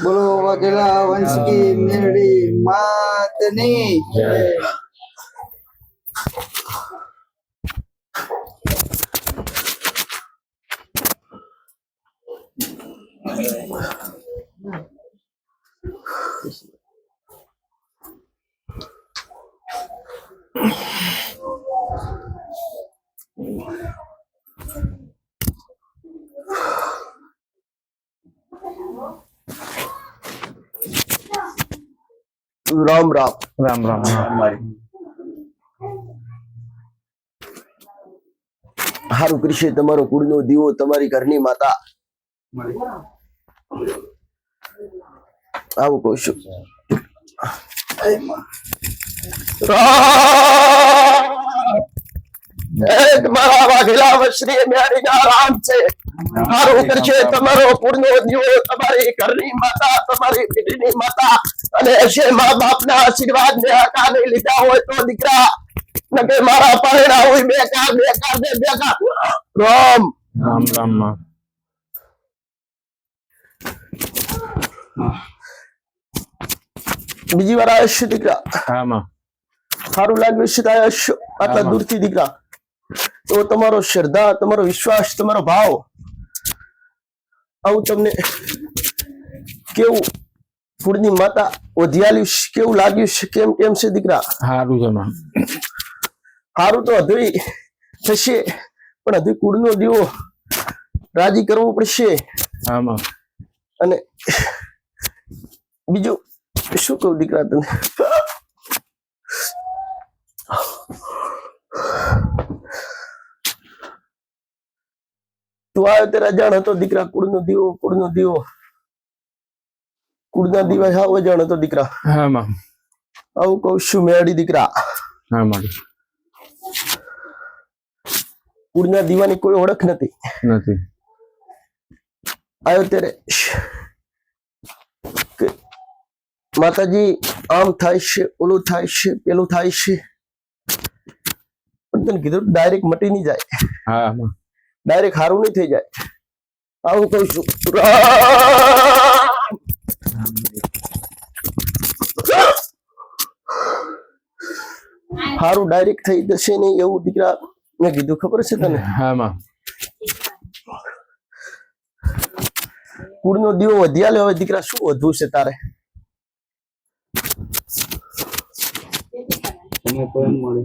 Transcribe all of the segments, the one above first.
બોલો વાઘેલા વંશ કી મેરડી માતની જય। રામ રામ રામ રામ હારું કરશે તમારો કુળનો દીવો, તમારી ઘરની માતા। આવું કહું છું। મારા વાઘેલા વશ્રી મેળીના રામ છે। હારું કરશે તમારો કુળનો દીવો, તમારી ઘરની માતા, તમારી પેઢીની માતા। અને હશે મા બાપના આશીર્વાદ ને હકાને લીધા હોય તો દીકરા, નકે મારા પરણા હોય બેકાર બેકાર ને બેકાર। રામ રામ રામ માં બીજી વાર આવ્યો છે દીકરા? હા માં સારું લાગ્યું છે આવ્યો છો આટલા દૂરથી દીકરા? તો તમારો શ્રદ્ધા, તમારો વિશ્વાસ, તમારો ભાવ, આવું તમને કેવું કુળની માતા ઓધિયાલ્યું કેવું લાગ્યું છે? કેમ કેમ છે દીકરા? સારું છે માં। સારું તો અધુઈ થશે, પણ અધુઈ કુળનો દીવો રાજી કરવો પડશે। હા માં અને બીજું શું કહું દીકરા તને? તું આવ્યો ત્યારે અજાણ હતો દીકરા, કુળનો દીવો, કુળનો દીવો, કુળના દીવા હાવ અજાણ હતો દીકરા। હા માં આવું કહું છું મેળી દીકરા, હા માં કુળના દીવાની કોઈ ઓળખ નથી। નથી આવ્યો ત્યારે કે માતાજી આમ થાય છે, ઓલું થાય છે, પેલું થાય છે, પણ તને કીધું ડાયરેક્ટ મટી નહીં જાય, હા માં ડાયરેક્ટ હારું નહીં થઈ જાય। આવું કહું છું। હારું ડાયરેક્ટ થઈ જશે નહીં એવું દીકરા મેં કીધું, ખબર છે તને? હા માં કુળનો દીવો વધ્યા લે, હવે દીકરા શું વધવું છે તારે? તમે કોઈ મળે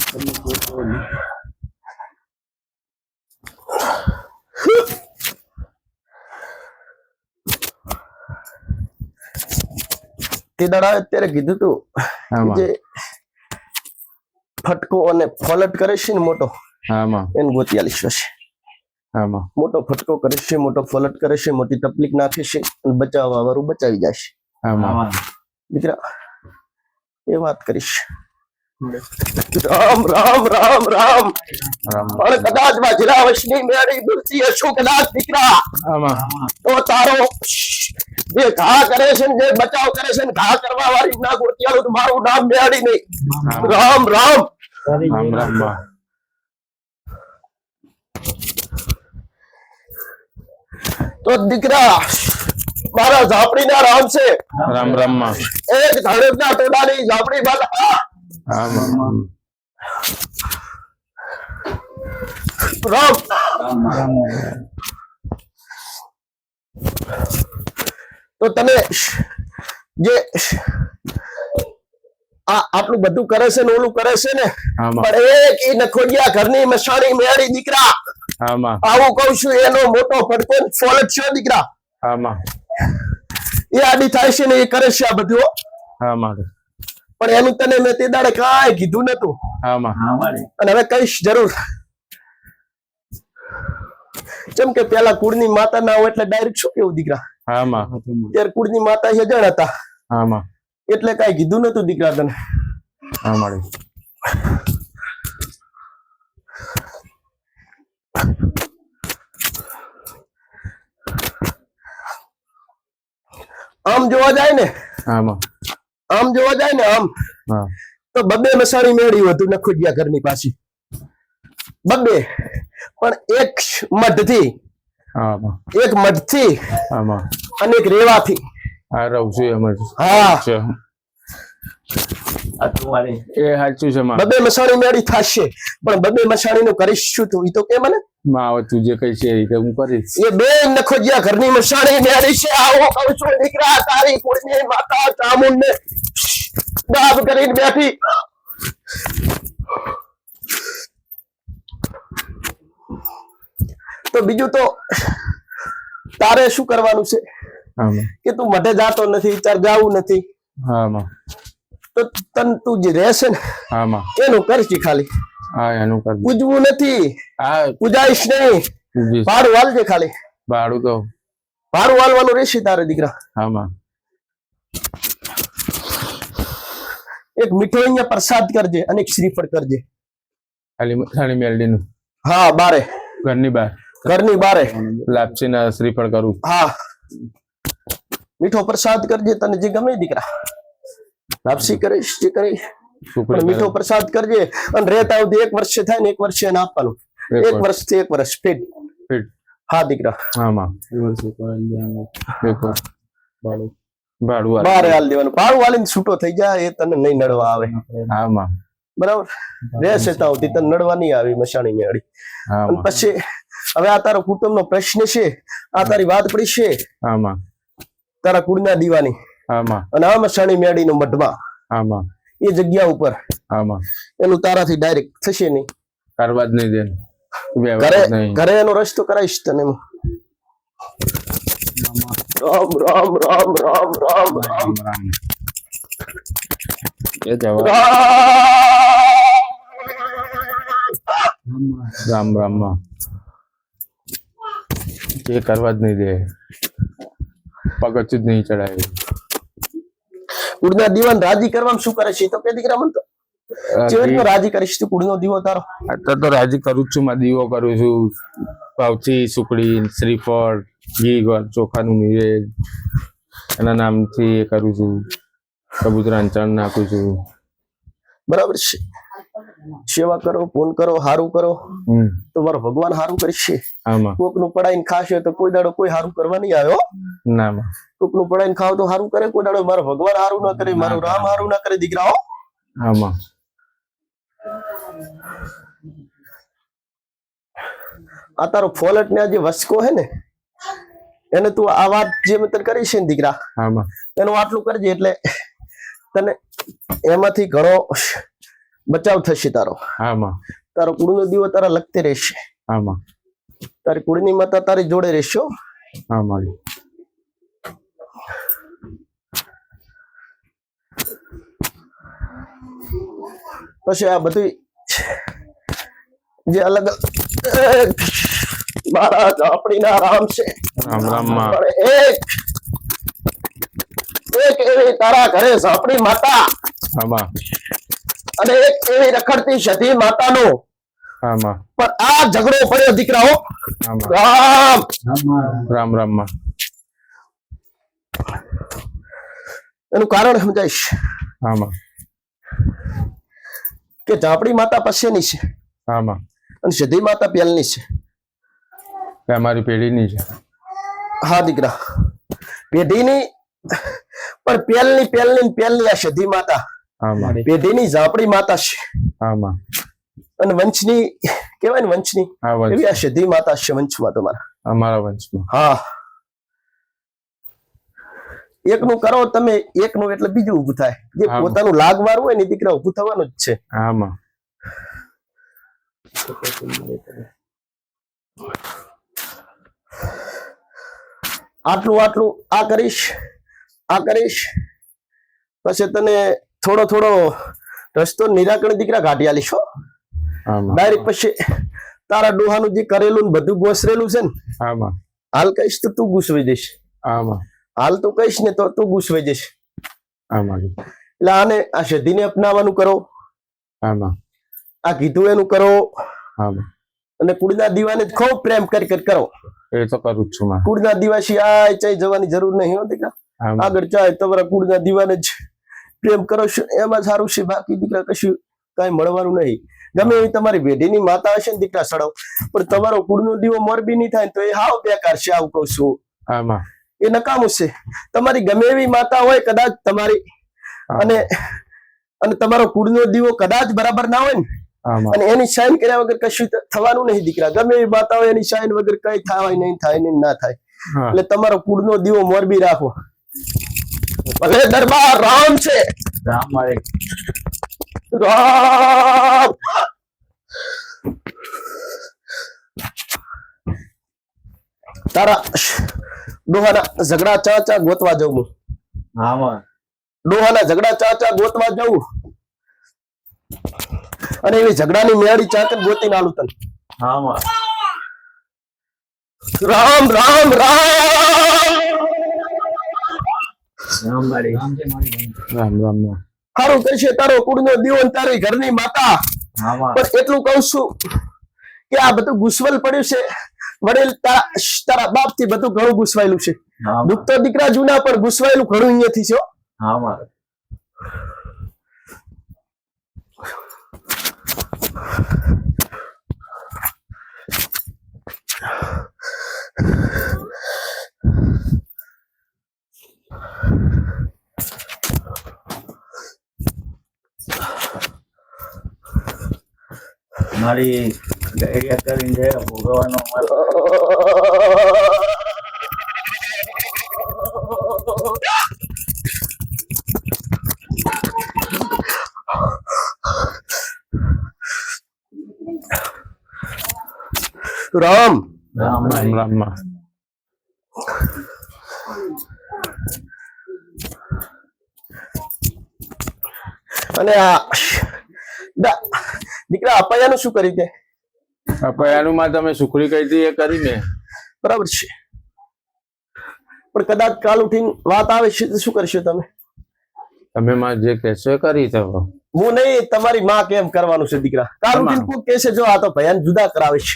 તમે કોઈ તે દાડા અત્યારે કીધું તું હા માં જે ફટકો અને ફોલટ કરે છે ને મોટો, હા માં એને ગોતિયાલીસ છે। હા માં મોટો ફટકો કરે છે, મોટો ફોલટ કરે છે, મોટી તકલીફ નાખે છે, અને બચાવવા વાળું બચાવી જશે હા માં દીકરા। એ વાત કરીશ। રામ રામ રામ રામ। પણ કદાચ વાઘેલા વંશની મેળી દૂરથી હશું કદાચ દીકરા, હા માં તો તારો જે ઘા કરે છે ને, જે બચાવ કરે છે ને, ઘા કરવા વાળી ના ગોતિયાલું તો મારું નામ મેળી નહીં। રામ રામ રામ રામ માં તો દીકરા મારા ઝાપડીના રામ છે। રામ રામ માં એક ધડકના ટોળાની ઝાપડી વાળા। હા માં રામ તો તમે જે આટલું બધું કરે છે ને, ઓલું કરે છે ને, હા માં પણ એક ઈ નખોડિયા ઘરની મસાણી મેળી દીકરા, હા માં આવું કઉ છું, એનો મોટો ફટકો ફોલટ છે દીકરા। હા માં એ આડી થાય છે ને, એ કરે છે આ બધું, હા માં પણ એનું તને મેં તે દાડે કાંઈ કીધું નતું, હા માં અને હવે કહીશ જરૂર। જેમ કે પેલા કુળની માતા ના હોય એટલે ડાયરેક્ટ શું કેવું દીકરા? હા માં ત્યારે કુળની માતા અજાણ હતા હા માં એટલે કઈ કીધું નતું દીકરા તને। હા માં આમ જોવા જાય ને, હા માં આમ જોવા જાય ને આમ હા તો બબે મસાણી મેળી હતું નખોડિયા ઘરની પાછી, બબે, પણ એક મઢથી આમાં એક મઢથી આમાં અને એક રેવાથી. આ રહું છું એમ જ હા છે. એ સાચું છે માં. બબે મસાણી મેળી થશે પણ બબે મસાણી નું કરીશ શું તું ઈ તો કે મને માં હવે તું જે કઈ છે એ રીતે હું કરીશ. એ બે નખો જ્યાં ઘરની મસાણી મેળી છે આવો કહું છું દીકરા તારી કુળની માતા ચામુંડને દાબ કરીને બેઠી. તો બીજું તો તારે શું કરવાનું છે હા માં. કે તું મઢે જાતો નથી તાર જાવું નથી હા માં. તો તું જે રહેશે ને હા માં. એનું કરજે ખાલી હા એનું કર. પૂજવું નથી હા પૂજાઈશ નહીં પૂજીશ. ભાડું વાલજે ખાલી ભાડું તો ભાડું વાલવાનું રહેશે તારે દીકરા. હા માં. એક મીઠો અહીંયા પ્રસાદ કરજે અને એક શ્રીફળ કરજે. ખાલી મસાણી મેલડીનું હા બારે ઘરની બહાર ઘરની બારે લાપસી ના શ્રીફળ કરું. હા મીઠો પ્રસાદ કરજે તને જે ગમે દીકરા. લાપસી કરીશ જે કરીશ પણ સુખડી મીઠો પ્રસાદ કરજે અને રેત આવતી 1 વર્ષે થાય ને 1 વર્ષે એને આપવાનું. 1 વર્ષથી 1 વર્ષ ફેટ. ફીટ. હા દીકરા હા માં. એક વાર ભાડું હાલ. બારે હાલ દેવાનું ભાડું હાલીને છૂટો થઈ જાય એ તને નહીં નડવા આવે હા માં. બરાબર રહેશે તો આવતી તને નડવા નહીં આવી મસાણી મેળી. હા અને માં. પછી હવે આ તારો કુટુંબનો પ્રશ્ન છે આ તારી વાત પડી છે હા માં. તારા કુળના દીવાની હા માં. અને આ મસાણી મેળીનો મઢમાં હા માં. એ જગ્યા ઉપર હા માં. એનું તારાથી ડાયરેક્ટ થશે નહીં. કરવા જ નહીં દે. ઘરે ઘરે એનો રસ્તો કરાવીશ તને હું. રામ રામ રામ રામ રામ રામ રામ. એ જવા. રામ રામ માં. એ કરવા જ નહીં દે. પગથિયું જ નહીં ચડાય. કુળના દીવાને રાજી કરવામાં શું કરે છે એ તો કે દીકરા મને તો કેવી રીતના રાજી કરીશ તું કુળનો દીવો તારો. અત્યારે તો રાજી કરું જ છું માં. દીવો કરું છું. પાવથી સુખડી શ્રીફળ ઘી ગોળ ચોખાનું નિવેદ એના નામથી એ કરું છું. કબૂતરાને ચણ નાખું છું. બરાબર છે સેવા કરો પૂન કરો હારું કરો હમ. તો મારો ભગવાન હારું કરશે. આમાં કોકનું પડાઈને ખાશે તો કોઈ દાડો કોઈ હારું કરવા નહીં આવ્યો. ના માં. કોકનું પડાઈને ખાવ તો હારું કરે કોઈ દાડો મારો ભગવાન હારું ના કરે મારું રામ હારું ના કરે દીકરાઓ. આમાં આ તારો ફોલટ ને આ જે વસકો હે ને એને તું આ વાત જે મેં તને કરી છે ને દીકરા આમાં એનું આટલું કરજે એટલે તને એમાંથી ઘણો બચાવ થશે તારો. આમાં તારો કુળનો દીવો તારા લગતે રહેશે. આમાં તારી કુળની માતા તારી જોડે રહેશો. આમાં પછી આ બધું જે અલગ મારા ઝાપડીના રામ છે રામ રામ માં. પણ એક એવી તારા ઘરે ઝાપડી માતા આમાં અને એક એવી રખડતી સતી માતાનો આમાં પણ આ ઝઘડો પડ્યો દીકરાઓ. આમાં રામ રામ રામ માં. એનું કારણ સમજાઈશ આમાં કે ઝાપડી માતા પછીની છે આમાં અને સતી માતા પહેલની છે. એ અમારી પેઢીની છે. હા દીકરા પેઢીની પણ પહેલની આ સતી માતા આમાં પેઢીની ઝાપડી માતા છે આમાં અને વંશની કહેવાય ને વંશની આ વંશ એવી આ સતી માતા છે વંશમાં તમારા. અમારા વંશમાં. હા એકનું કરો તમે એકનું એટલે બીજું ઊભું થાય. જે હા. પોતાનું લાગવાળું હોય ને એ દીકરા ઊભું થવાનું જ છે. આમાં આટલું આટલું આ કરીશ પછી તને થોડો થોડો રસ્તો નિરાકરણ દીકરા કાઢી આલીશ હો. આમાં ડાયરેક્ટ પછી તારા ડોહાનું જે કરેલું ને બધું ગોસરેલું છે ને આમાં હાલ કહીશ તો તું ગુસવાઈ જઈશ. આમાં હાલ તું કહીશ ને તો તું ગુસવાઈ જઈશ. આમાં એટલે આને આ સધીને અપનાવવાનું કરો. આમાં આ કીધું એનું કરો આમાં અને કુળના દીવાને જ ખૂબ પ્રેમ કરી કરો. એ તો કરું જ છું માં. કુળના દીવાશી આ ચાઈ જવાની જરૂર નહીં હો દીકરા. આમાં આગળ ચાય તમારા કુળના દીવાને જ પ્રેમ કરો છો એમાં સારું છે. બાકી દીકરા કશું કઈ મળવાનું નહીં. ગમે એવી તમારી પેઢીની માતા હશે ને દીકરા સડો પણ તમારો કુળનો દીવો મોરબી નહીં થાય ને તો એ હાવ બેકાર છે આવું કહું છું. આમાં એ નકામું છે. તમારી ગમે એવી માતા હોય કદાચ તમારી અને અને તમારો કુળનો દીવો કદાચ બરાબર ના હોય ને અને એની સાઈન કર્યા વગર કશું થવાનું નહીં દીકરા. ગમે એવી માતા હોય એની સાઈન વગર કઈ થાય નહીં, થાય નહીં, ના થાય. એટલે તમારો કુળનો દીવો મોરબી રાખો. ભલે દરબાર રામ છે, રામ મારે રામ. તારા ડોહાના ઝઘડા ચાચા ગોતવા જવું હું. હા માં ડોહાના ઝઘડા ચાચા ગોતવા જવું અને એવી ઝઘડાની મેળી ચાકર ગોતીને આલું તને. હા માં રામ રામ રામ. રામ મારે રામ રામ સારું કરશે તારો કુળનો દીવો ને તારી ઘરની માતા. હા માં પણ એટલું કઉ છું કે આ બધું ગુસવલ પડ્યું છે. વડીલ તારા બાપ થી બધું ઘણું ગુસવાયેલું છે. હા દુઃખ તો દીકરા જૂના પણ ગુસવાયેલું ઘણું અહીંયાથી છે હો. હા માં મારી ડાયરિયા કરીને જાય ભોગવવાનો મારો રામ રામ મારી રામ રામ અને આ દીકરા અપાયાનું શું કરી દે? અપયાનું માં તમે સુખડી કહી હતી એ કરી મેં. બરાબર છે, પણ કદાચ કાલ ઉઠીને વાત આવે છે તો શું કરશો તમે? તમે માં જે કહેશો એ કરી તો. હું નહીં, તમારી માં કેમ કરવાનું છે દીકરા? કાલ ઉઠીને કોઈક કહેશે જો આ તો ભયાન જુદા કરાવે છે.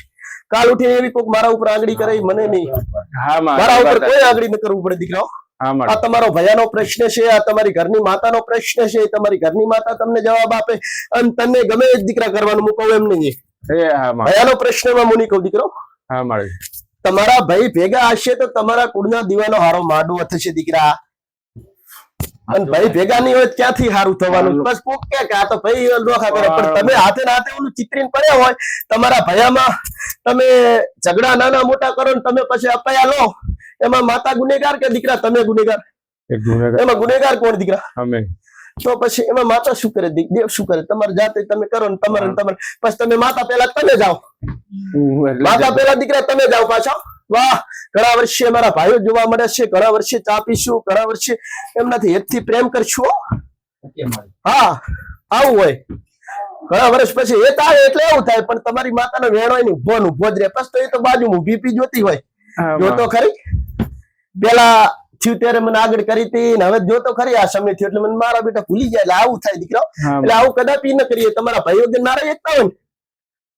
કાલ ઉઠીને એવી કોઈક મારા ઉપર આંગળી કરે મને નહીં. હા માં મારા ઉપર કોઈ આંગળી ન કરવું પડે દીકરાઓ. હા આ માં તમારો ભયાનો પ્રશ્ન છે, આ તમારી ઘરની માતાનો પ્રશ્ન છે. તમારી ઘરની માતા તમને જવાબ આપે અને તમને ગમે એ જ દીકરા કરવાનું હું કહું એમ નહીં. એ હા માં ભયાનો પ્રશ્નમાં હું નહીં કહું દીકરો. હા મારે તમારા ભાઈ ભેગા હશે તો તમારા કુળના દીવાનો હારો માડો થશે દીકરા. અને ભાઈ ભેગા નહીં હોય તો ક્યાંથી સારું થવાનું? બસ કોક કે આ તો ભાઈ ડોખા કરે, પણ તમે હાથે ને હાથે ઓલું ચિતરીને પડ્યા હોય તમારા ભયામાં તમે ઝઘડા નાના મોટા કરો ને તમે પછી અપાયા લો, એમાં માતા ગુનેગાર કે દીકરા તમે ગુનેગાર? એક ગુનેગાર એમાં ગુનેગાર કોણ દીકરા? અમે. તો પછી એમાં માતા શું કરે? દેવ શું કરે? તમારી જાતે તમે કરો ને તમારે પછી તમે માતા પેલા તમે જાઓ. માતા પેલા દીકરા તમે જાઓ પાછા. વાહ, ઘણા વર્ષે મારા ભાઈઓ જોવા મળે છે, ઘણા વર્ષે ચા પીશું, ઘણા વર્ષે એમનાથી હેતથી પ્રેમ કરશું. હા, આવું હોય. ઘણા વર્ષ પછી હેત આવે એટલે એવું થાય, પણ તમારી માતાનો વેણો હોય ને ઉભો ને ઉભો જ રહે. પછી તો એ તો બાજુ બીપી જોતી હોય. જોતો ખરી પેલા થયું ત્યારે મને આગળ કરી હતી ને હવે જોતો ખરી આ સમય થયો એટલે મને મારા બેટા ભૂલી જાય. એટલે આવું થાય દીકરા. એટલે આવું કદાપી ન કરીએ. તમારા ભાઈઓ વગર નારા એકતા હોય ને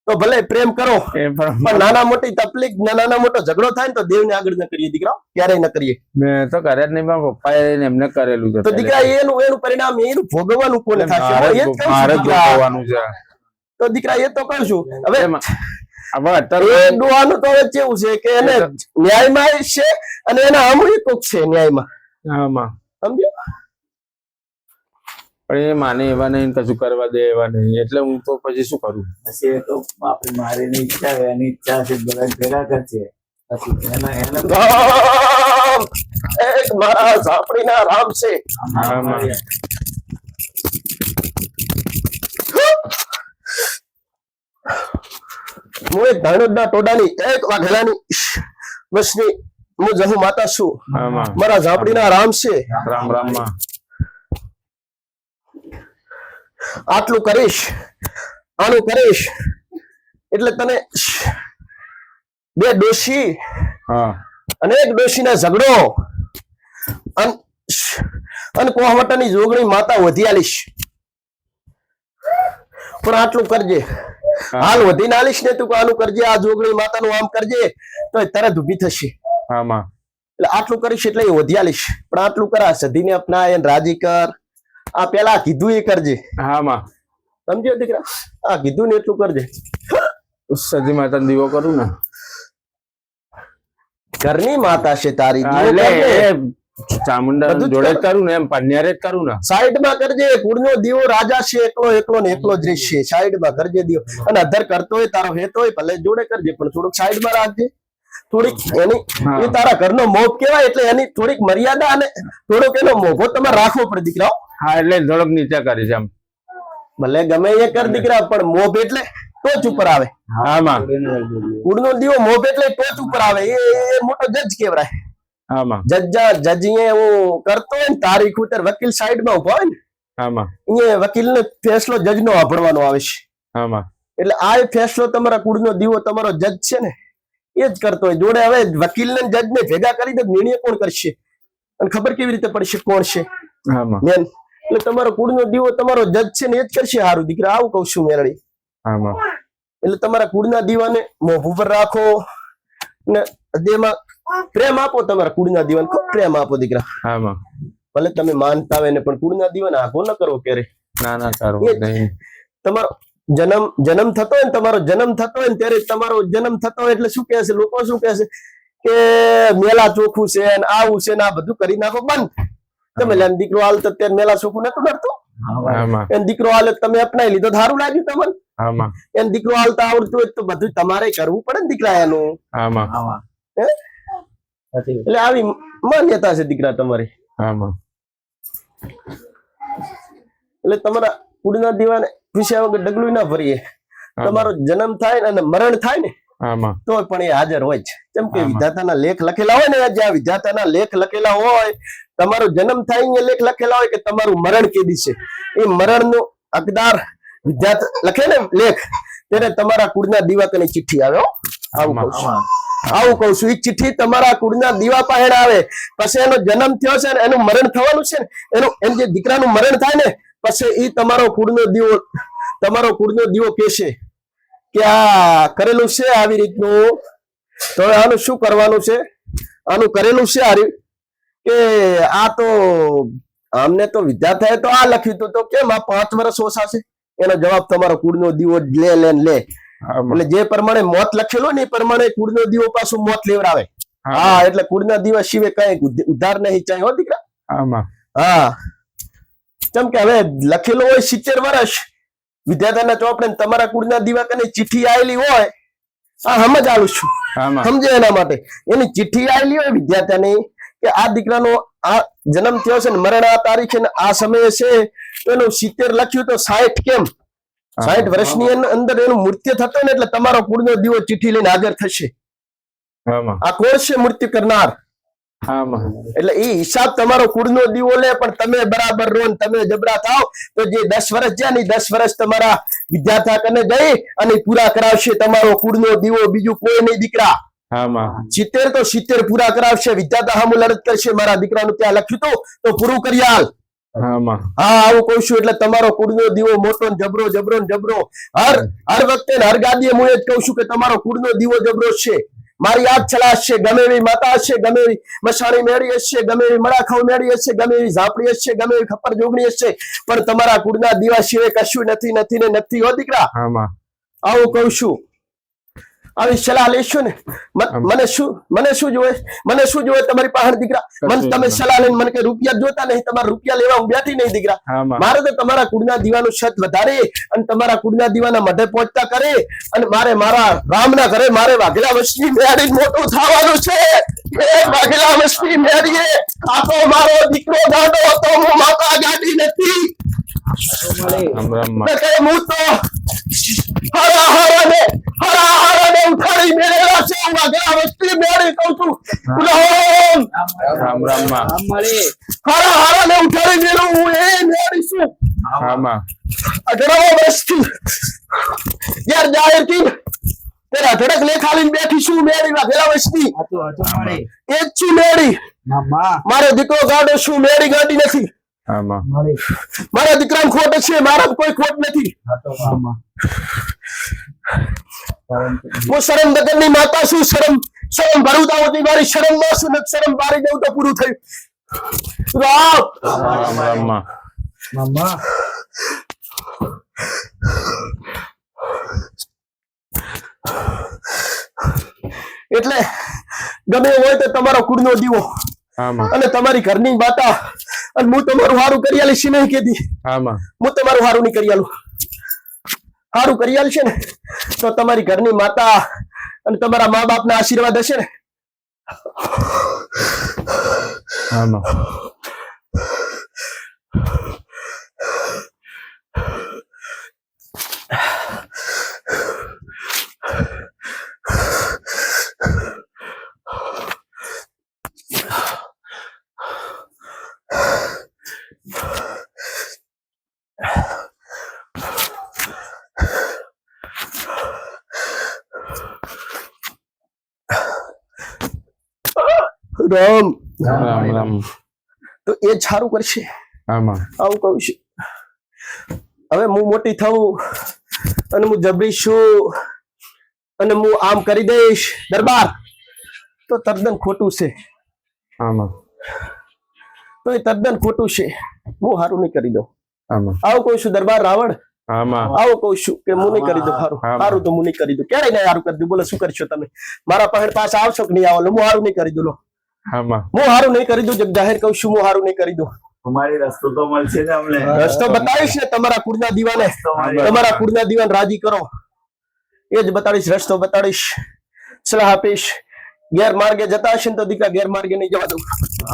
તો ભલે પ્રેમ કરો, પણ નાના મોટી તકલીફ નાના મોટો ઝઘડો થાય ને તો દેવને આગળ ન કરીએ દીકરા, ક્યારેય ન કરીએ. મેં તો કર્યા જ નહીં, પણ પપ્પાએ એમને કરેલું છે. તો દીકરા એનું પરિણામ એનું ભોગવવાનું કોને થશે? મારે એ જ કહું છું મારે જ દીકરા. ભોગવવાનું છે. તો દીકરા એ તો કહું છું. હવે હવે અત્યારે એ ડોહાનું તો હવે કેવું છે કે એને ન્યાયમાં છે અને એના અમુક કોક છે ન્યાયમાં. હા માં સમજો? પણ એ માને એવા નહીં, કશું કરવા દે એવા નહીં, એટલે હું તો પછી શું કરું? પછી એ તો આપણી મારીની ઈચ્છા હોય, એની ઈચ્છા છે બધા ભેગા કરશે. પછી એને રામ, એક મારા ઝાપડીના રામ છે. હા માં હું એક ધાણોદના ટોડાની એક વાઘેલાની વસની હું જહુ માતા છું. હા માં મારા ઝાપડીના રામ છે. રામ રામ માં આટલું કરીશ, આનું કરીશ એટલે તને બે ડોશી હા અને એક ડોશીના ઝઘડો અને કોહવટાની જોગણી માતા વધી આલીશ. પણ આટલું કરજે, હાલ વધીને આલીશ ને તું આનું કરજે, આ જોગણી માતાનું આમ કરજે તો એ તરત ઉભી થશે. હા માં એટલે આટલું કરીશ એટલે એ વધી આલીશ. પણ આટલું કરા, સધીને અપનાય રાજી કર. આ પેલા કીધું એ કરજે. હા માં સમજ્યો દીકરા? આ કીધું ને એટલું કરજે. સતી માતા દીવો કરું ને ઘરની માતા છે તારી એટલે એ ચામુંડા જોડે જ કરું ને એમ પન્યારે જ કરું ને સાઈડમાં કરજે કુળનો દીવો રાજા છે એકલો ને એકલો જ રહેશે સાઈડમાં કરજે દીવો અને અધર કરતો હોય તારો હેતો હોય ભલે જોડે કરજે પણ થોડુંક સાઈડમાં રાખજે થોડીક એની એ તારા ઘરનો મોભ કહેવાય એટલે એની થોડીક મર્યાદા અને થોડોક એનો મોભો તમારે રાખવો પડે દીકરાઓ હા એટલે થોડોક નીચે કરીશ એમ ભલે ગમે એ કર દીકરા પણ મોભ એટલે ટોચ ઉપર આવે આમાં કુળનો દીવો મોભ એટલે ટોચ ઉપર આવે એ મોટો જજ કહેવાય આમાં જજ એવું કરતો હોય ને તારીખ ઉતર વકીલ સાઈડમાં ઉભા હોય ને આમાં અહીંયા વકીલનો ફેસલો જજનો સાંભળવાનો આવે છે આમાં એટલે આ ફેસલો તમારા કુળનો દીવો તમારો જજ છે ને એ જ કરતો હોય જોડે હવે વકીલને જજને ભેગા કરી દે નિર્ણય કોણ કરશે અને ખબર કેવી રીતે પડશે કોણ છે આમાં મેન એટલે તમારો કુળનો દીવો તમારો જજ છે ને એ જ કરશે સારું દીકરા આવું કઉ છું મેરડી આમાં એટલે તમારા કુળના દીવાને મોઢ ઉપર રાખો ને હૃદયમાં પ્રેમ આપો તમારા કુળના દીવાને ખૂબ પ્રેમ આપો દીકરા આમાં ભલે તમે માનતા હોય ને પણ કુળના દીવાને આઘો ન કરો ક્યારે ના ના કરો નહીં તમારો જન્મ થતો હોય ને તમારો જન્મ થતો હોય ને ત્યારે તમારો જન્મ થતો હોય એટલે શું કહે છે લોકો શું કહે છે કે મેલા ચોખ્ખું છે ને આવું છે ને આ બધું કરી નાખો બંધ તમે દીકરો હાલ તો ત્યારે મેલા ચોખ્ખું નતું ડરતું આમાં એને દીકરો હાલ તમે અપનાવી લીધો સારું લાગ્યું તમને આમાં એને દીકરો હાલતા આવડતું હોય તો બધું તમારે કરવું પડે ને દીકરા એનું આમાં હે એટલે આવી માન્યતા છે દીકરા તમારી આમાં એટલે તમારા કુળના દીવાને પૂછ્યા વગર ડગલું ના ભરીએ તમારો જન્મ થાય ને અને મરણ થાય ને આમાં તો પણ એ હાજર હોય છે કેમ કે વિધાતાના લેખ લખેલા હોય ને જ્યાં વિધાતાના લેખ લખેલા હોય તમારો જન્મ થાય અહીંયા લેખ લખેલા હોય કે તમારું મરણ કેદી છે એ મરણનો હકદાર વિધાતા લખે ને લેખ ત્યારે તમારા કુળના દીવા કને ચિઠ્ઠી આવે આવું કહું છું એ ચિઠ્ઠી તમારા કુળના દીવા પાસે આવે પછી એનો જન્મ થયો છે ને એનું મરણ થવાનું છે ને એમ જે દીકરાનું મરણ થાય ને પછી એ તમારો કુળનો દીવો કહેશે કે આ કરેલું છે આવી રીતનું તો આનું શું કરવાનું છે આનું કરેલું છે આ કે આ તો અમને તો વિદ્યાર્થીએ તો આ લખ્યું હતું તો કેમ આ 5 વર્ષ ઓછા એનો જવાબ તમારો કુળનો દીવો લે એટલે જે પ્રમાણે મોત લખેલો ને એ પ્રમાણે કુળનો દીવો પાછું મોત લેવડાવે હા એટલે કુળના દીવા સિવાય કઈ ઉધાર નહીં ચાહે હો દીકરા હા કેમ કે હવે લખેલો હોય 70 વર્ષ વિદ્યાર્થીના ચોપડે તમારા કુળના દીવા કને ચિઠ્ઠી આવેલી હોય આ સમજ આવું છું સમજે એના માટે એની ચિઠ્ઠી આવેલી હોય વિદ્યાર્થીની કે આ દીકરાનો આ જન્મ થયો છે ને મરણ આ તારીખે ને આ સમયે છે એનું 70 લખ્યું તો 60 કેમ 60 વર્ષની અંદર એનું મૃત્યુ થતો ને એટલે તમારો કુળનો દીવો ચિઠ્ઠી લઈને હાજર થશે આ કોણ છે મૃત્યુ કરનાર એટલે એ હિસાબ તમારો કુળનો દીવો લે પણ તમે બરાબર રહો ને તમે જબરા થાવ તો જે 10 વર્ષ છે ને 10 વર્ષ તમારા વિદ્યાર્થી કને જઈ અને પૂરા કરાવશે તમારો કુળનો દીવો બીજું કોઈ નહીં દીકરા 70 તો 70 પૂરા કરાવશે વિદ્યાર્થી હમ લડત કરશે મારા દીકરાનું ત્યાં લખ્યું તો પૂરું કરી હાલ હા આવું કહું છું એટલે તમારો કુળનો દીવો મોટો ને જબરો હર વખતે હર ગાદીએ હું એ જ કહું છું કે તમારો કુળનો દીવો જબરો છે મારી યાદ છલાશ છે ગમે એવી માતા હશે ગમે એવી મસાણી મેળી હશે ગમે એવી મડાખાવ મેળી હશે ગમે એવી ઝાપડી હશે ગમે એવી ખપર જોગણી હશે પણ તમારા કુળના દીવા સિવાય કશું નથી હો દીકરા આવું કહું છું આવી સલાહ લેશો ને મને શું જોવે તમારી પાસે દીકરા મને તમે સલાહ લઈને મને કઈ રૂપિયા જોતા નહીં તમારા રૂપિયા લેવા હું બેઠી નહીં દીકરા મારે તો તમારા કુળના દીવાનું છત વધારે અને તમારા કુળના દીવાના મઢે પહોંચતા કરે અને મારે મારા રામના ઘરે મારે વાઘેલા વસ્તી મેળી મોટું થવાનું છે વાઘેલા વસ્તી મેળીએ આખો મારો દીકરો ગાંડો હતો હું માતા ગાડી નથી હું તો હરાને ઉઠાડી મેળેલા છે વાઘેલા વસ્તી મેળી કહું છું હરાને ઉઠાડી મેળું હું એ મેળીશું અઢળો વસ્તી યાર જાહેર થી તેરા ધડક લેખાલીને બેઠી છું મેળી વાઘેલા વસ્તી એ જ છું મેળી મારો દીકરો ગાડો શું મેળી ગાડી નથી મારા દીકરાને ખોટ છે મારા કોઈ ખોટ નથી હું શરમ વગરની માતા છું શરમ ભરૂતા હોતી મારી શરમ માં છું શરમ બારી દઉં તો પૂરું થયું એટલે ગમે એવું હોય તો તમારો કુળનો દીવો આમાં અને તમારી ઘરની માતા અને હું તમારું સારું કરી આલીશ નહીં કીધી આમાં હું તમારું સારું નહીં કરી આલું સારું કરી આલશે ને તો તમારી ઘરની માતા અને તમારા મા બાપના આશીર્વાદ હશે ને આમાં રામ રામ રામ તો એ જ સારું કરશે આમાં આવું કહું છું હવે હું મોટી થઉં અને હું જબરીશું અને હું આમ કરી દઈશ દરબાર તો તદ્દન ખોટું છે આમાં તો એ તદ્દન ખોટું છે હું સારું નહીં કરી દઉં આમાં આવું કહું છું દરબાર રાવણ આમાં આવું કહું છું કે હું નહીં કરી દઉં સારું હા. સારું તો હું નહીં કરી દઉં ક્યારે નહીં સારું કરી દઉં બોલો શું કરશો તમે મારા પાસે આવશો કે નહીં આવો હું સારું નહીં કરી દઉં લો આમાં હું સારું નહીં કરી દઉં જાહેર કહું છું હું સારું નહીં કરી દઉં અમારી રસ્તો તો મળશે ને અમને રસ્તો બતાવીશ ને તમારા કુળના દીવાને તમારી- તમારા કુળના દીવાને રાજી કરો એ જ બતાડીશ રસ્તો બતાડીશ સલાહ આપીશ ગેરમાર્ગે જતા હશે ને તો દીકરા ગેરમાર્ગે નહીં જવા દઉં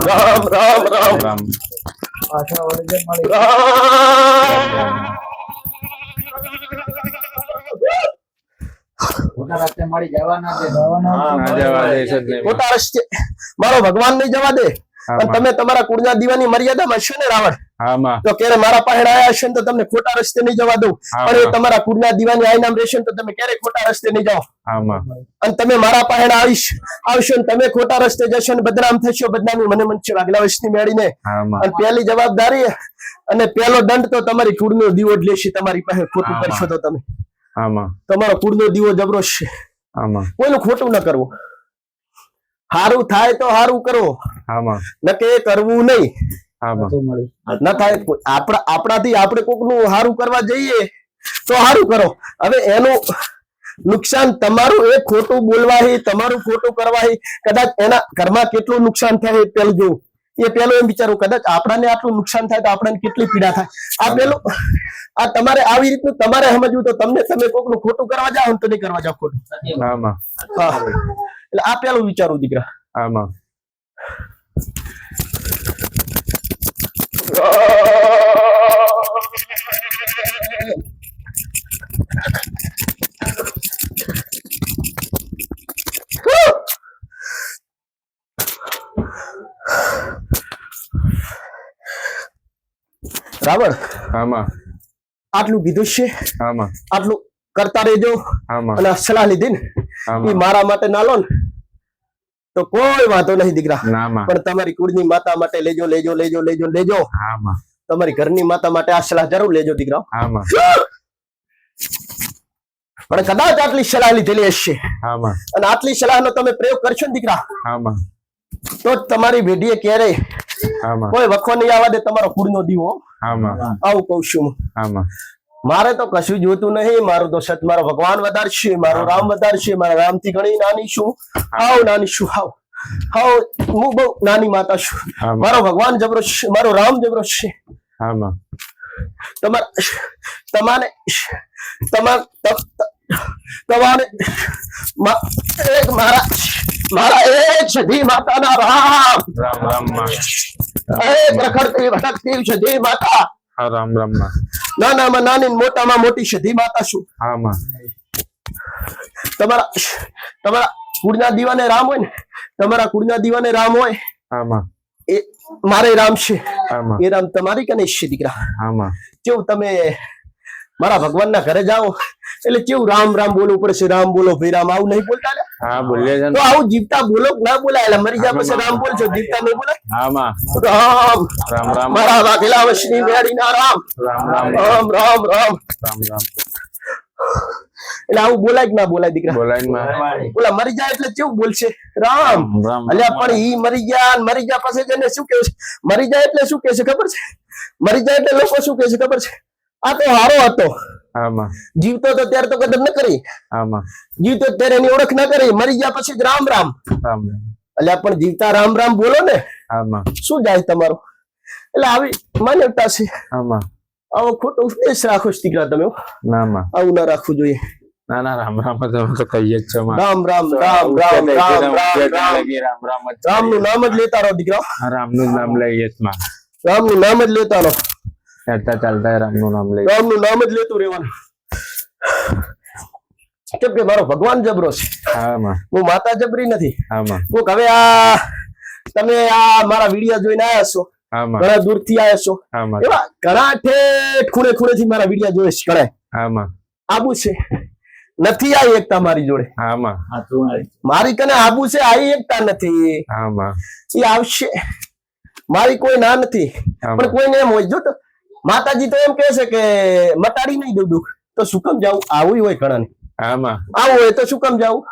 રામ રામ રામ રામ પાછા વળગે મળી રામ ખોટા રસ્તે મળી જવા ના દે ના જવા દે છે જ નહીં. ખોટા રસ્તે મારો ભગવાન નહીં જવા દે અને આમાં તમે તમારા કુળના દીવાની મર્યાદામાં છો ને રાવણ આમાં તો ક્યારે મારા પાસે આયા હશે ને તો તમને ખોટા રસ્તે નહીં જવા દઉં પણ એ તમારા કુળના દીવાની આઈનામ રહેશે ને તો તમે ક્યારે ખોટા રસ્તે નહીં જાઓ આમાં અને તમે મારા પાસે આવશો ને તમે ખોટા રસ્તે જશો ને બદનામ થશો બદનામી મને મનશે આગલા વર્ષની મેળીને આમાં અને પહેલી જવાબદારી અને પહેલો દંડ તો તમારી કુળનો દીવો જ લેશે તમારી પાસે ખોટું આમાં. કરશો તો તમે આમાં તમારો કુળનો દીવો જબરો છે આમાં કોઈનું ખોટું ન કરવું સારું થાય તો સારું કરો આમાં નકે કરવું નહીં આમાં ન થાય આપણાથી આપણે કોકનું સારું કરવા જઈએ તો સારું કરો હવે એનું નુકસાન તમારું એ ખોટું બોલવાથી તમારું ખોટું કરવાથી કદાચ એના ઘરમાં કેટલું નુકસાન થાય એ પેલું જોવું એ પેલું એમ વિચારવું કદાચ આપણાને આટલું નુકસાન થાય તો આપણને કેટલી પીડા થાય આ પેલું આ તમારે આવી રીતનું તમારે સમજવું તો તમે કોકનું ખોટું કરવા જાઓ ને તો નહીં કરવા જાઓ ખોટું આમાં હા એટલે આ પેલું વિચારવું દીકરા આમાં રાવણ આમાં આટલું કીધું છે આમાં આટલું કરતા રહેજો આમાં અને આ સલાહ લીધી ને એ આમાં મારા માટે ના લો ને તો કોઈ વાંધો નહીં દીકરા નામાં પણ તમારી કુળની માતા માટે લેજો લેજો લેજો લેજો લેજો આમાં તમારી ઘરની માતા માટે આ સલાહ જરૂર લેજો દીકરા આમાં પણ કદાચ આટલી સલાહ લીધેલી હશે આમાં અને આટલી સલાહનો તમે પ્રયોગ કરશો ને દીકરા આમાં તો જ તમારી વેઢીએ ક્યારેય આમાં કોઈ વખો નહીં આવવા દે તમારો કુળનો દીવો આમાં આવું કહું છું હું. આમાં મારે તો કશું જોતું નહીં મારું તો સત મારો ભગવાન વધારશે મારો રામ વધારશે મારા રામથી ઘણી નાની છું હાવ નાની છું હાવ હું બહુ નાની માતા છું આમાં મારો ભગવાન જબરો છે મારો રામ જબરો છે આમાં તમારે મારા એક સધી માતાના રામ રામ રામ માં એક રખડતી ભટકતી સધી માતા હા રામ રામ માં નાનામાં નાની ને મોટામાં મોટી સધી માતા છું આમાં તમારા કુળના દીવાને રામ હોય ને તમારા કુળના દીવાને રામ હોય આમાં એ મારે રામ છે આમાં એ રામ તમારી કને છે દીકરા આમાં કેવું તમે મારા ભગવાનના ઘરે જાઓ એટલે કેવું રામ રામ બોલવું પડશે રામ બોલો ભાઈ રામ આવું નહીં બોલતા ને હા બોલીએ છે તો ને આવું જીવતા બોલો કે ના બોલાય એટલે મરી જાય પછી રામ બોલશો જીવતા નહીં બોલાય આમાં રામ રામ રામ મારા વાઘેલા વશની મેળીના રામ રામ રામ રામ રામ રામ રામ રામ એટલે આવું બોલાય કે ના બોલાય દીકરા બોલાય માં બોલા મરી જાય એટલે કેવું બોલશે રામ રામ અલ્યા પણ ઈ મરી ગયા ને મરી ગયા પછી જઈને શું કહે છે મરી જાય એટલે શું કહે છે ખબર છે મરી જાય એટલે લોકો શું કહે છે ખબર છે આ તો હારો હતો આમાં જીવતો તો ત્યારે તો કદર ન કરી આમાં જીવતો ત્યારે એની ઓળખ ન કરી મરી ગયા પછી જ રામ રામ રામ અલ્યા પણ જીવતા રામ રામ બોલો ને, આમાં શું જાય તમારો? એટલે આવી માન્યતા છે. આમાં આવો ખોટો ઉપદેશ રાખો છો દીકરા તમે. નામાં આવું ના રાખવું જોઈએ. ના ના રામ રામ જ અમે તો કહીએ જ છે માં. રામ રામ રામ રામ રામ રામ રામ રામ રામ જ રામ નું નામ જ લેતા રહો દીકરા. રામ નું નામ લઈએ જ માં. રામ નું નામ જ લેતા રહો. ચાલતા ચાલતા રામ નું નામ લઈએ. રામ નું નામ જ લેતું રહેવાનું. કેમ કે મારો ભગવાન જબરો છે, હા માં. હું માતા જબરી નથી. હા માં. કોક હવે આ તમે આ મારા વિડીયો જોઈને આયા છો, હા માં. ઘણા દૂરથી આયા છો, હા માં. એવા ઘણા ઠેઠ ખૂણે ખૂણે થી મારા વિડીયો જોવે છે. ઘણા હા માં. આબુ છે, નથી આવી એકતા મારી જોડે. હા માં. મારી કને આબુ છે, આવી એકતા નથી. હા માં. એ આવશે, મારી કોઈ ના નથી. પણ કોઈને એમ હોય, જો તો માતાજી તો એમ કહે છે કે મટાડી નહીં દઉં દુઃખ, તો શું કામ જાવું? આવું હોય ઘણા ને, હા માં. આવું હોય તો શું કામ જાવું?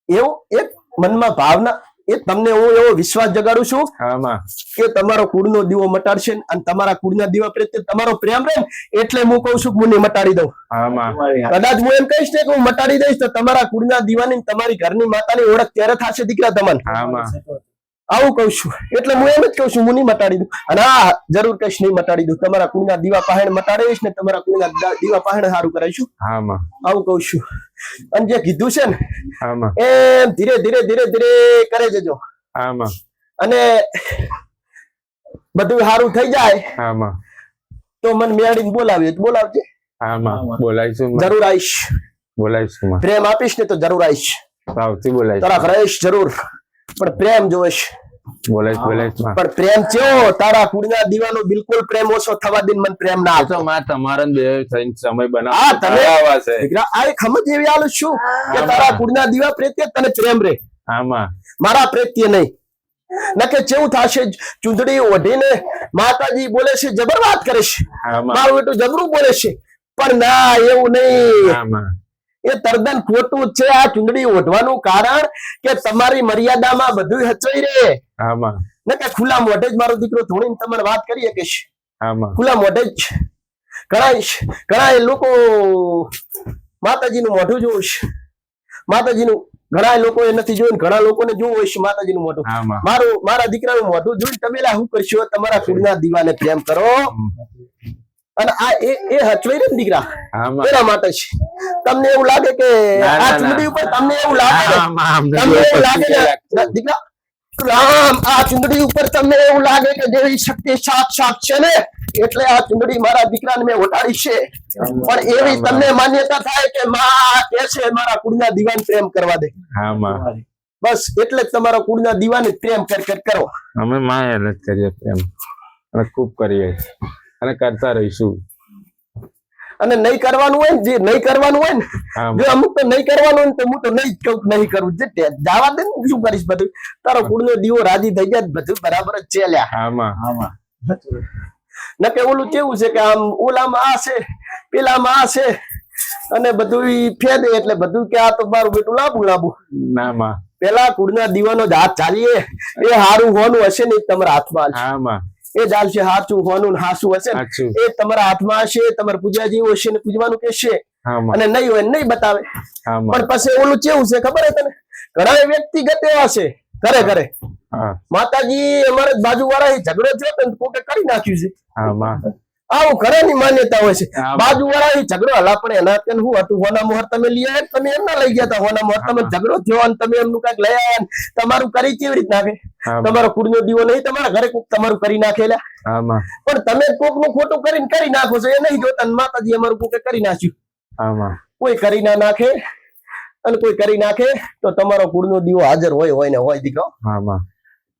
એવું એક મનમાં ભાવના, એ તમને હું એવો વિશ્વાસ જગાડું છું હા માં. કે તમારો કુળનો દીવો મટાડશે અને તમારા કુળના દીવા પ્રત્યે તમારો પ્રેમ રહે, એટલે હું કહું છું કે હું મટાડી દઉં. હા માં. કદાચ હું એમ કહીશ ને કે હું મટાડી દઈશ તો તમારા કુળના દીવાની તમારી ઘરની માતાની ઓળખ ત્યારે થશે દીકરા તમને. હા માં. આવું કઉ છું, એટલે હું એમ જ કઉ છું, હું નહીં મટાડી દઉં. અને હા, જરૂર કહીશ નહીં મટાડી દઉં. તમારા કુળના દીવા પાહેણ મટાડીશ ને તમારા કુળના દીવા પાહેણ સારું કરાવીશું. હા માં. આવું કઉ છું. અને જે કીધું છે ને હા માં. એમ ધીરે ધીરે ધીરે ધીરે કરે જજો. હા માં. અને બધું સારું થઈ જાય હા માં. તો મને મેળીને બોલાવીએ તો બોલાવજે. હા માં. બોલાવીશું. જરૂર આવીશ. બોલાવીશું માં. પ્રેમ આપીશ ને તો જરૂર આવીશ. ભાવથી બોલાવીશું. તારા રહીશ જરૂર, પણ પ્રેમ જોઈશ. બોલાવીશ બોલાવીશ માં. પણ પ્રેમ કેવો? તારા કુળના દીવાનો બિલકુલ પ્રેમ ઓછો થવા દે. મને પ્રેમ ના આપો. તો માં તમારા બે થઈને સમય હા, બનાવો. તમે આવા છે. દીકરા, આ એક સમજ એવી આલું છું કે તારા કુળના દીવા પ્રત્યે તને પ્રેમ રે, હા માં. મારા પ્રત્યે નહીં. નકે કેવું થશે? ચૂંદડી ઓઢીને માતાજી બોલે છે, જબર વાત કરે છે, હા માં. મારું એટલું જબરું બોલે છે. પણ ના, એવું નહીં. હા માં. એ તદ્દન ખોટું છે. આ ચૂંદડી ઓઢવાનું કારણ કે તમારી મર્યાદામાં બધું હચવાઈ રહે. હા માં. નકે ખુલ્લા મોઢે જ મારો દીકરો ધોણીને તમને વાત કરી શકે છે. હા માં. ખુલ્લા મોઢે જ ઘણા લોકો માતાજીનું મોઢું જોવું છે. માતાજીનું ઘણા લોકો એ નથી જોયું, ઘણા લોકોને જોવું હોય છે માતાજીનું મોઢું. હા માં. મારા દીકરાનું મોઢું જોઈને તમે શું કરશો? તમારા કુળના દીવાને પ્રેમ કરો. અને આ એ હચવાઈ ને દીકરા, હા માં. એના માટે છે. તમને એવું લાગે કે ના, આ ના, ચૂંદડી ઉપર તમને એવું હા લાગે, માં. તમને એવું લાગે ને દીકરા, રામ, આ ચૂંદડી ઉપર તમને એવું લાગે કે દેવી શક્તિ સાક્ષાત છે ને, એટલે આ ચૂંદડી મારા દીકરાને મેં ઓઢાડી છે. પણ એવી તમને માન્યતા થાય કે માં કે છે મારા કુળના દીવાને પ્રેમ કરવા દે. હા માં. બસ એટલે જ તમારા કુળના દીવાને પ્રેમ કર કરો. અમે માં જ કરીએ પ્રેમ, અને ખૂબ કરીએ અને કરતા રહીશું. અને નહીં કરવાનું હોય ને, જે નહીં કરવાનું હોય ને, હા જો અમુક તો નહીં કરવાનું હોય ને, તો હું તો નહીં જ કહું નહીં કરવું. જે જવા દે ને, શું કરીશ? બધું તારો કુળનો દીવો રાજી થઈ જાય, બધું બરાબર જ છે લ્યા. હા માં. હા માં. નકે ઓલું કેવું છે કે આમ ઓલામાં આ છે, પેલામાં આ છે, અને બધું ફેદે એટલે બધું કે આ તો મારું બેટું લાંબુ. ના માં. પેલા કુળના દીવાનો જ હાથ ચાલીએ, એ હારું હોવાનું હશે ને તમારા હાથમાં. હા માં. એ ચાલશે. હાચું હોવાનું હાસું હશે ને સાચું. એ તમારા હાથમાં હશે. તમારે પૂજા જેવું હશે ને પૂજવાનું કહેશે, હા માં. અને નહીં હોય નહીં બતાવે. હા માં. પણ પછી ઓલું કેવું છે ખબર હે તને? ઘણા વ્યક્તિગત એવા છે, ઘરે હા. માતાજી અમારે બાજુ વાળા ઝઘડો થયો તો કોકે કરી નાખ્યું છે. હા માં. આવું ઘરેની માન્યતા હોય છે. હા. બાજુ વાળા ઝઘડો હલા પણ એના શું હતું? હોના મોહર તમે લઈ આવ્યા, તમે એમના લઈ ગયા હતા. હોના મોહર તમે ઝઘડો થયો અને તમે એમનું કઈક લઈ આવ્યા, તમારું કરી કેવી રીત નાખે? હા માં. તમારો કુળનો દીવો નહીં, તમારા ઘરે કોક તમારું કરી નાખેલા. હા માં. પણ તમે કોક નું ખોટું કરીને કરી નાખો છો, એ નહીં જોતા માતાજી અમારું કોકે કરી નાખ્યું. હા માં. કોઈ કરી ના નાખે અને કોઈ કરી નાખે તો તમારો કુળનો દીવો હાજર હોય ને હોય દીકરો. હા માં.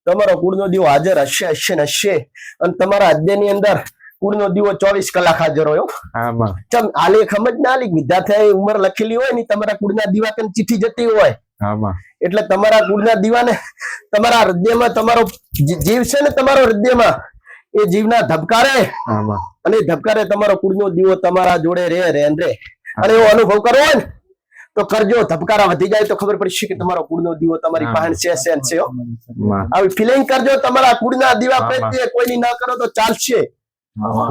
તમારો કુળનો દીવો હાજર હશે ને હશે. અને તમારા અધ્યયની અંદર કુળનો દીવો 24 કલાક હાજર હોય. હા માં. ચમ આલે સમજ ના આલી વિદ્યાર્થી ઉંમર લખેલી હોય ને, તમારા કુળના દીવા કન ચિઠ્ઠી જતી હોય, હા માં. એટલે તમારા કુળના દીવાને તમારા હૃદયમાં તમારો જીવ છે ને, તમારો હૃદયમાં એ જીવના ધબકારે, હા માં. અને ધબકારે તમારો કુળનો દીવો તમારા જોડે રે. અને એવો અનુભવ કરવો હોય ને તો કરજો. ધબકારા વધી જાય તો ખબર પડશે કે તમારો કુળનો દીવો તમારી પાસે છે. માં. આવી ફિલિંગ કરજો. તમારા કુળના દીવા પ્રત્યે કોઈની ના કરો તો ચાલશે.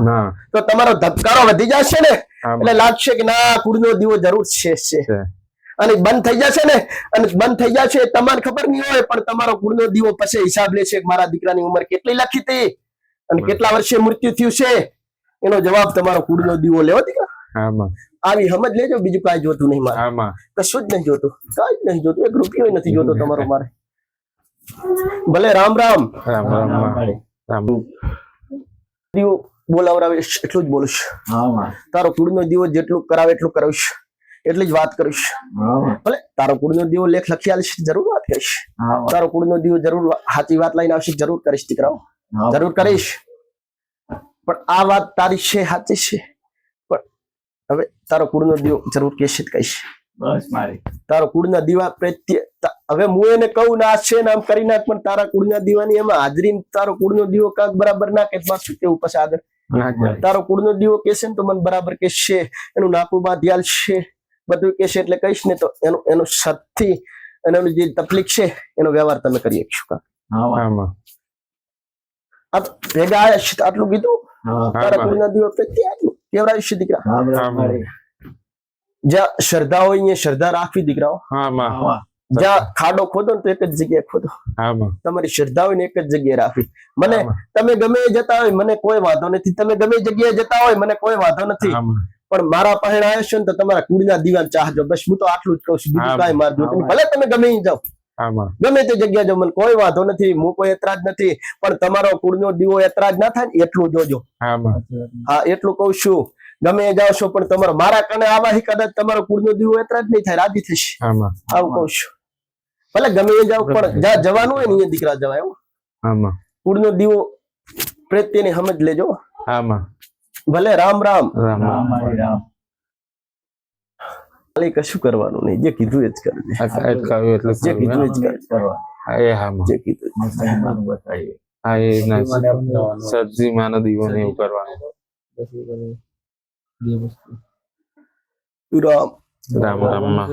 ના. તો તમારો ધબકારો વધી જશે ને, હા માં. એટલે લાગશે કે ના, કુળનો દીવો જરૂર છે. છે. અને બંધ થઈ જશે ને, અને બંધ થઈ જશે તમારે ખબર નહીં હોય, પણ તમારો કુળનો દીવો પછી હિસાબ લેશે કે મારા દીકરાની ઉંમર કેટલી લખી હતી અને કેટલા વર્ષે મૃત્યુ થયું છે, એનો જવાબ તમારો કુળનો દીવો લેવો દીકરા. આમાં આવી સમજ લેજો, બીજું કાંઈ જોતું નહીં મારે, આમાં કશું જ નહીં જોતું, કાંઈ જ નહીં જોતું, 1 રૂપિયો નથી જોતો તમારો મારે. ભલે રામ રામ. રામ રામ રામ દીવો બોલાવરાવીશ એટલું જ બોલીશ. હા માં. તારો કુળનો દીવો જેટલું કરાવે એટલું કરાવીશ, એટલી જ વાત કરીશ. હા માં. ભલે તારો કુળનો દીવો લેખ લખી આલીશ, જરૂર વાત કરીશ. હા માં. તારો કુળનો દીવો જરૂર સાચી વાત લઈને આવશે, જરૂર કરીશ દીકરાઓ, હા. જરૂર કરીશ. પણ આ વાત તારી છે, સાચી છે, પણ હવે તારો કુળનો દીવો જરૂર કહેશે જ કહીશ. બસ મારી. તારો કુળના દીવા પ્રત્યે હવે હું એને કહું ના છે ને આમ કરી નાખ, પણ તારા કુળના દીવાની એમાં હાજરી તારો કુળનો દીવો કાંક બરાબર ના કે શું કેવું પછી આગળ. ના જાય. તારો કુળનો દીવો કહેશે ને તો મને બરાબર કહેશે, એનું નાકું બાંધી છે, બધું કહેશે એટલે કહીશ ને તો એનું સતથી અને એનું જે તકલીફ છે એનો વ્યવહાર તમે કરી શકશો. હા માં. આમાં આ તો ભેગા આવ્યા છે તો આટલું કીધું. હા. તારા કુળના દીવો પ્રત્યે આટલું કેવડાવ્યું છે દીકરા. હા બસ મારી. જ્યાં શ્રદ્ધા હોય અહીંયા શ્રદ્ધા રાખવી દીકરાઓ. આમાં હા માં. જ્યાં ખાડો ખોદો ને તો એક જ જગ્યાએ ખોદો, આમાં તમારી શ્રદ્ધા હોય ને એક જ જગ્યાએ રાખવી. મને આમાં. તમે ગમે એ જતા હોય મને કોઈ વાંધો નથી, તમે ગમે એ જગ્યાએ જતા હોય મને કોઈ વાંધો નથી, આમાં પણ મારા પાસે આવ્યા છો ને તો તમારા કુળના દીવાને ચાહજો. બસ હું તો આટલું જ કહું છું, બીજું આમાં. કાંઈ માર જોતું નહીં. ભલે તમે ગમે અહીં જાઓ, આમાં ગમે તે જગ્યાએ જાઓ, મને કોઈ વાંધો નથી, હું કોઈ એતરાજ નથી, પણ તમારો કુળનો દીવો એતરાજ ના થાય ને એટલું જોજો. આમાં હા એટલું કહું છું. ગમે એ જાઓ છો પણ તમારો મારા કને આવાથી કદાચ તમારો કુળનો દીવો એતરાજ નહીં થાય, રાજી થશે. આમાં આવું કહું છું. ભલે ગમે એ જાઓ, પણ જ્યાં જવાનું હોય ને અહીંયા દીકરા જવાય. એવું આમાં કુળનો દીવો પ્રત્યેની સમજ લેજો. આમાં ભલે રામ રામ. રામ રામ મારી રામ. ખાલી કશું કરવાનું નહીં, જે કીધું એ જ કરજે, અટકાવ્યું એટલે જે કીધું એ જ કરજે, કરવા. એ હામાં જે કીધું એ જ. મુસલમાનો બતાવીએ. આ એ ના સબ્જી માનો દીવો ને એવું કરવાનું. રામ રામ રામ માં